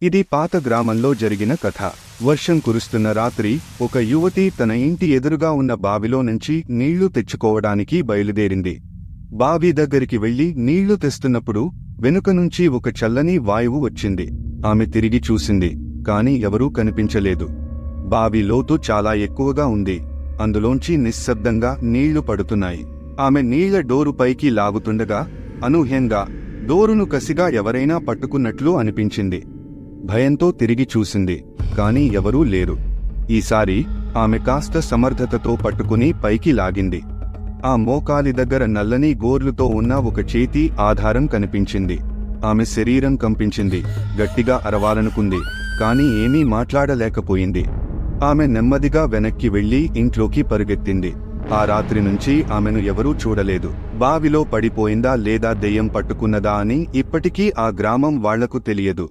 ఇది పాత గ్రామంలో జరిగిన కథ. వర్షం కురుస్తున్న రాత్రి ఒక యువతి తన ఇంటి ఎదురుగా ఉన్న బావిలో నుంచి నీళ్లు తెచ్చుకోవడానికి బయలుదేరింది. బావి దగ్గరికి వెళ్లి నీళ్లు తెస్తున్నప్పుడు వెనుక నుంచి ఒక చల్లని వాయువు వచ్చింది. ఆమె తిరిగి చూసింది, కాని ఎవరూ కనిపించలేదు. బావి లోతు చాలా ఎక్కువగా ఉంది. అందులోంచి నిశ్శబ్దంగా నీళ్లు పడుతున్నాయి. ఆమె నీళ్ల డోరు పైకి లాగుతుండగా అనూహ్యంగా డోరును కసిగా ఎవరైనా పట్టుకున్నట్లు అనిపించింది. భయంతో తిరిగి చూసింది, కాని ఎవరూ లేరు. ఈసారి ఆమె కాస్త సమర్థతతో పట్టుకుని పైకి లాగింది. ఆ మోకాలి దగ్గర నల్లని గోర్లుతో ఉన్న ఒక చేతి ఆధారం కనిపించింది. ఆమె శరీరం కంపించింది. గట్టిగా అరవాలనుకుంది, కాని ఏమీ మాట్లాడలేకపోయింది. ఆమె నెమ్మదిగా వెనక్కి వెళ్లి ఇంట్లోకి పరుగెత్తింది. ఆ రాత్రి నుంచి ఆమెను ఎవరూ చూడలేదు. బావిలో పడిపోయిందా లేదా దెయ్యం పట్టుకున్నదా అని ఇప్పటికీ ఆ గ్రామం వాళ్లకు తెలియదు.